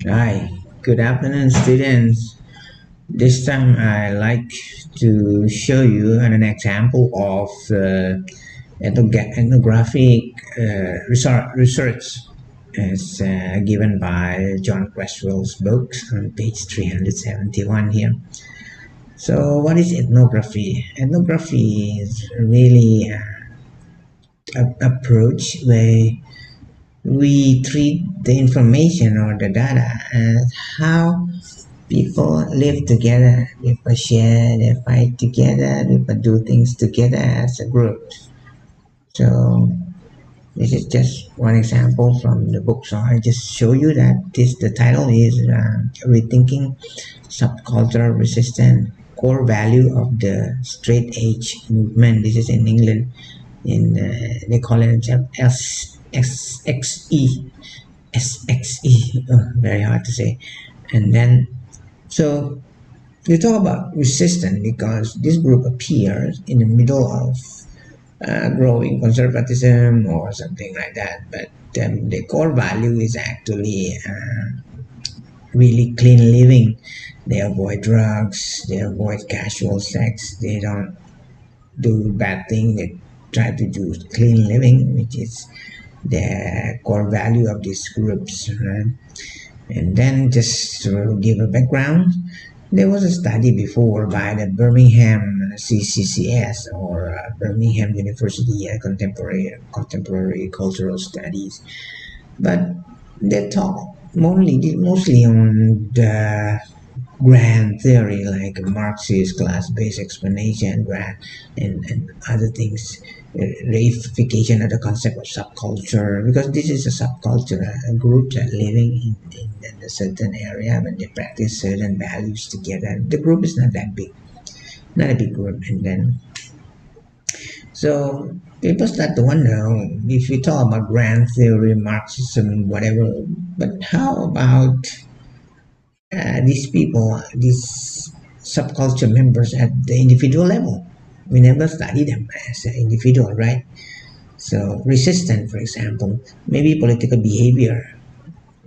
Hi, good afternoon, students. This time I like to show you an example of ethnographic research as given by John Creswell's books on page 371 here. So, what is ethnography? Ethnography is really an approach where we treat the information or the data as how people live together, people share, they fight together, people do things together as a group. So this is just one example from the book. So I just show you that the title is Rethinking Subcultural Resistance Core Value of the Straight Edge Movement. This is in England. They call it SXE. Oh, very hard to say. And then so you talk about resistance because this group appears in the middle of growing conservatism or something like that. But the core value is actually really clean living. They avoid drugs, they avoid casual sex, they don't do bad things, they try to do clean living, which is the core value of these groups. Right? And then just to give a background, there was a study before by the Birmingham CCCS or Birmingham University Contemporary Cultural Studies, but they talk mostly on the grand theory like Marxist class-based explanation, and other things, reification of the concept of subculture, because this is a subculture, a group that living in a certain area when they practice certain values together. The group is not that big, not a big group, and then so people start to wonder, if we talk about grand theory, Marxism, whatever, but how about these people, these subculture members at the individual level? We never study them as an individual, right? So resistance, for example, maybe political behavior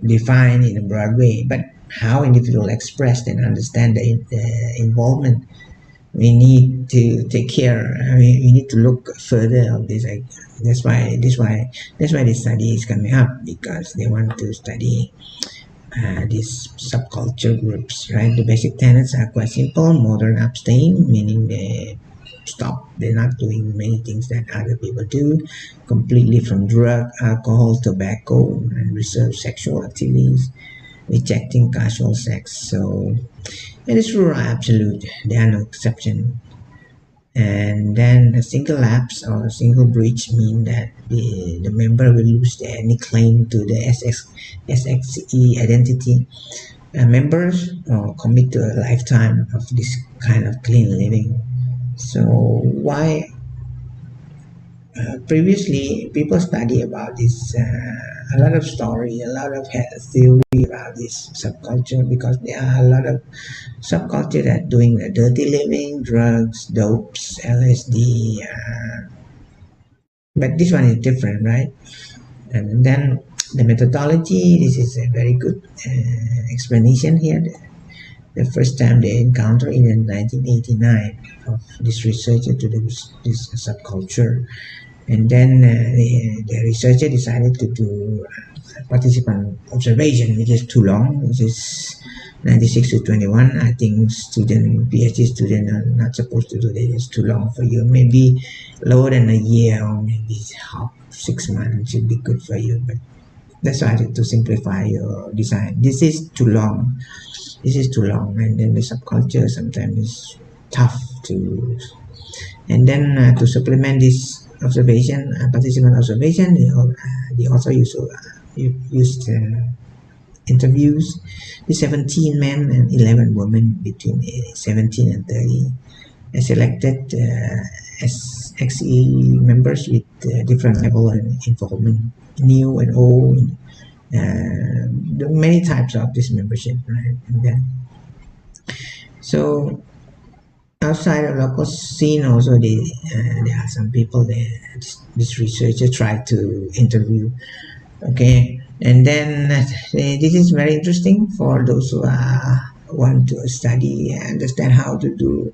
defined in a broad way, but how individuals express and understand the involvement, we need to take care. I mean, we need to look further of this. That's why this study is coming up, because they want to study these subculture groups, right? The basic tenets are quite simple. Modern abstain, meaning they're not doing many things that other people do, completely from drug, alcohol, tobacco, and reserve sexual activities, rejecting casual sex. So it is rural absolute. There are no exception. And then a single lapse or a single breach mean that the member will lose any claim to the SXE identity. Members commit to a lifetime of this kind of clean living. So why previously people study about this, a lot of story, a lot of theory about this subculture, because there are a lot of subculture that doing the dirty living, drugs, dopes, LSD, but this one is different, right? And then the methodology, this is a very good explanation here. The first time they encountered in 1989 of this researcher to this subculture, and then the researcher decided to do participant observation, which is too long, which is 96 to 21. I think PhD student are not supposed to do that. It's too long for you. Maybe lower than a year, or maybe half 6 months should be good for you. But that's why to simplify your design. This is too long, and then the subculture sometimes is tough to. And then to supplement this observation, participant observation, they also used interviews with 17 men and 11 women between 17 and 30, selected as XE members with different level of involvement, new and old. There are many types of this membership, right? And then so outside of local scene, also there are some people that this researcher tried to interview. Okay, And then this is very interesting for those who want to study and understand how to do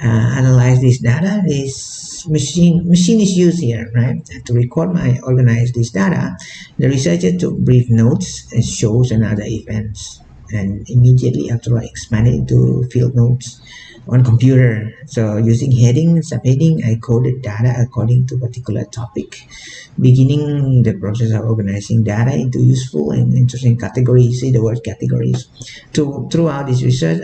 analyze this data. This machine is used here, right, to record my organize this data. The researcher took brief notes and shows another events, and immediately after I expanded into field notes on computer. So using heading and subheading, I coded data according to particular topic, beginning the process of organizing data into useful and interesting categories. See the word categories. Throughout this research,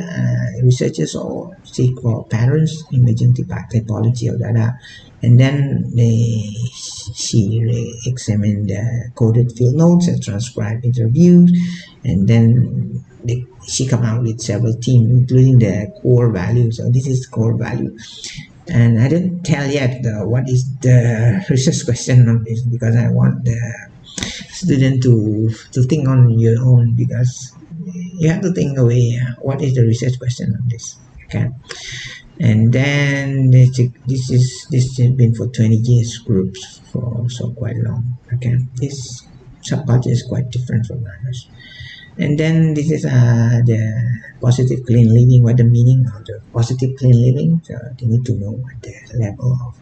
researchers or seek for patterns, imaging typology of data, and then she examined the coded field notes and transcribed interviews, and then she come out with several themes, including the core value. So this is core value, and I didn't tell yet what is the research question on this, because I want the student to think on your own, because you have to think away what is the research question on this. Okay, and then this has been for 20 years groups for so quite long. Okay, this subculture is quite different from others. And then this is the positive clean living. What the meaning of the positive clean living? So they need to know at the level of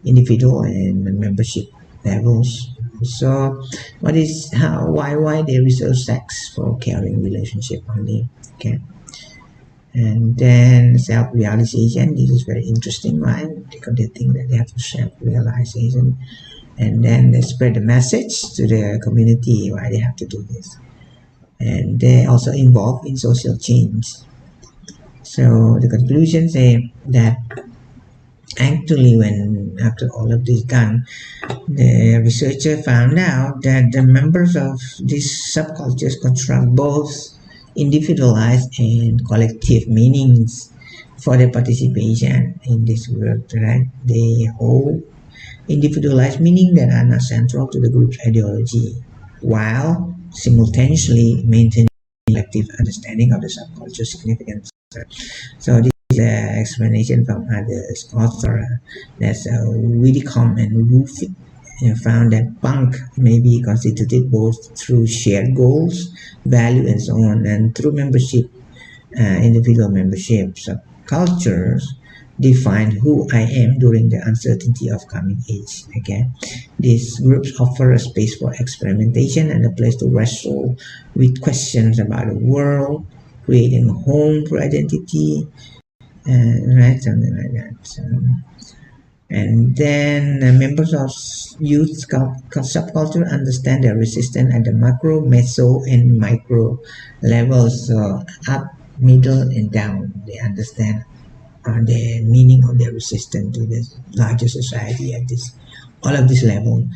individual and membership levels. So what is how why they reserve sex for caring relationship only? Okay. And then self-realization. This is very interesting, right? Because they think that they have to self-realization, and then they spread the message to the community why they have to do this, and they also involved in social change. So the conclusion say that actually, when after all of this done, the researcher found out that the members of these subcultures construct both individualized and collective meanings for their participation in this group, right? They hold individualized meaning that are not central to the group's ideology, while simultaneously maintaining collective understanding of the subculture significance. So this is an explanation from other authors. That's Widdicombe and Ruffy found that punk may be constituted both through shared goals, value, and so on, and through membership, individual membership. So cultures define who I am during the uncertainty of coming age. Okay, these groups offer a space for experimentation and a place to wrestle with questions about the world, creating a home for identity, right, something like that. So, and then members of youth subculture understand their resistance at the macro, meso, and micro levels. So up, middle, and down. They understand the meaning of their resistance to the larger society at this all of this level.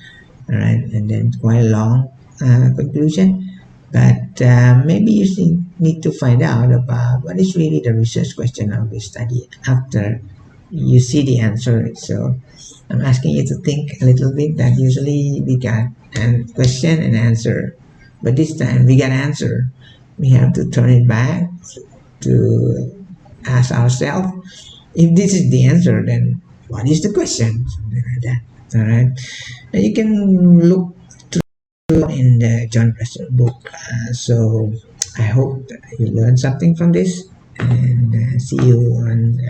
All right, and then quite a long conclusion. But maybe you need to find out about what is really the research question of this study after you see the answer. So I'm asking you to think a little bit. That usually we got a question and answer, but this time we got answer. We have to turn it back to ask ourselves, if this is the answer, then what is the question? Something like that. All right. And you can look in the John Presser book. So I hope that you learned something from this, and see you on